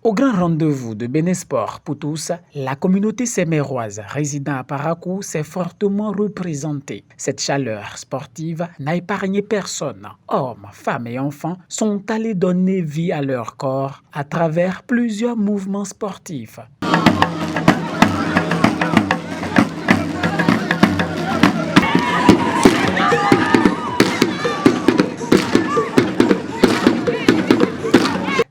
Au grand rendez-vous de Bénésport pour tous, la communauté séméroise résidant à Parakou s'est fortement représentée. Cette chaleur sportive n'a épargné personne. Hommes, femmes et enfants sont allés donner vie à leur corps à travers plusieurs mouvements sportifs.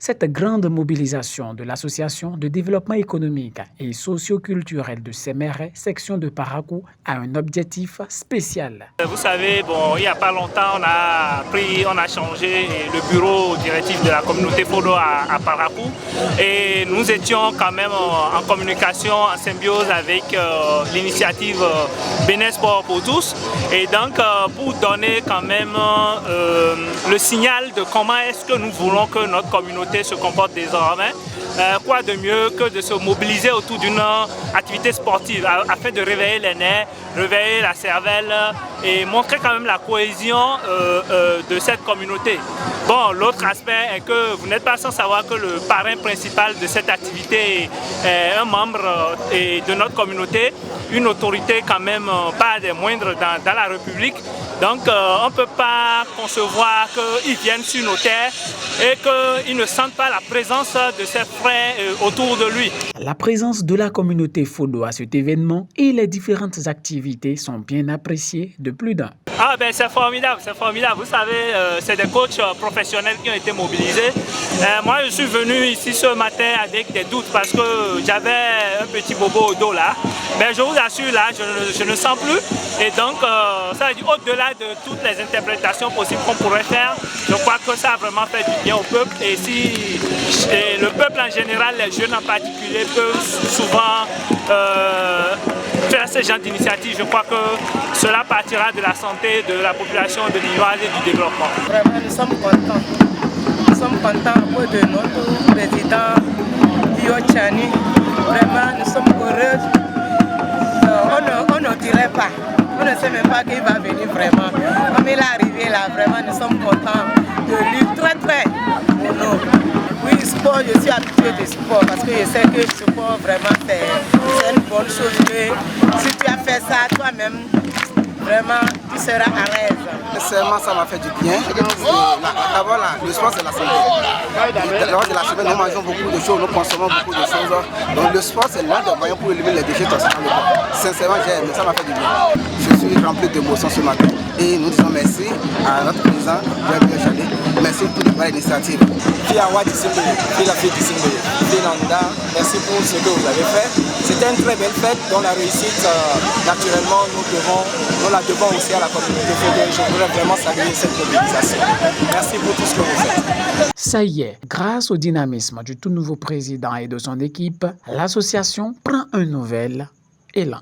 Cette grande mobilisation de l'Association de développement économique et socio-culturel de Séméré, section de Parakou, a un objectif spécial. Vous savez, il n'y a pas longtemps, on a changé le bureau directif de la communauté Fodo à Parakou et nous étions quand même en communication, en symbiose avec l'initiative Bénésport pour tous. Et donc, pour donner quand même le signal de comment est-ce que nous voulons que notre communauté se comporte désormais, quoi de mieux que de se mobiliser autour d'une activité sportive afin de réveiller les nerfs, réveiller la cervelle et montrer quand même la cohésion de cette communauté. Bon, l'autre aspect est que vous n'êtes pas sans savoir que le parrain principal de cette activité est un membre de notre communauté, une autorité quand même pas des moindres dans la République. Donc on ne peut pas concevoir qu'ils viennent sur nos terres et qu'ils ne sentent pas la présence de ses frères autour de lui. La présence de la communauté Fodo à cet événement et les différentes activités sont bien appréciées de plus d'un. Ah ben c'est formidable, c'est formidable. Vous savez, c'est des coachs professionnels qui ont été mobilisés. Moi je suis venu ici ce matin avec des doutes parce que j'avais un petit bobo au dos là. Mais je vous assure là, je ne sens plus. Et donc ça veut dire au-delà de toutes les interprétations possibles qu'on pourrait faire, je crois que ça a vraiment fait du bien au peuple. Et si le peuple en général, les jeunes en particulier, peuvent souvent faire ce genre d'initiative, je crois que cela partira de la santé de la population de l'Ivoire et du développement. Vraiment, nous sommes contents. Nous sommes contents de notre président, Dio Chani. Vraiment, nous sommes heureux. On ne dirait pas. On ne sait même pas qu'il va venir vraiment. Comme il est arrivé là, vraiment, nous sommes contents de lui. Très, très heureux. Oui, sport, je suis habitué du sport parce que je sais que le sport, vraiment, c'est une bonne chose. Que si tu as fait ça toi-même, vraiment, tu seras à l'aise. Sincèrement, ça m'a fait du bien. D'abord, le sport, c'est la santé. Lors de la semaine, nous mangeons beaucoup de choses, nous consommons beaucoup de choses. Donc, le sport, c'est l'un des moyens pour éliminer les déchets toxiques dans le corps. Sincèrement, j'ai aimé, ça m'a fait du bien. Je suis rempli d'émotions ce matin et nous disons merci à notre président, Jean-Pierre Chalet. Merci pour les initiatives. Merci pour ce que vous avez fait. C'était une très belle fête dont la réussite, naturellement, nous la devons aussi à la communauté. Je voudrais vraiment saluer cette mobilisation. Merci pour tout ce que vous faites. Ça y est, grâce au dynamisme du tout nouveau président et de son équipe, l'association prend un nouvel élan.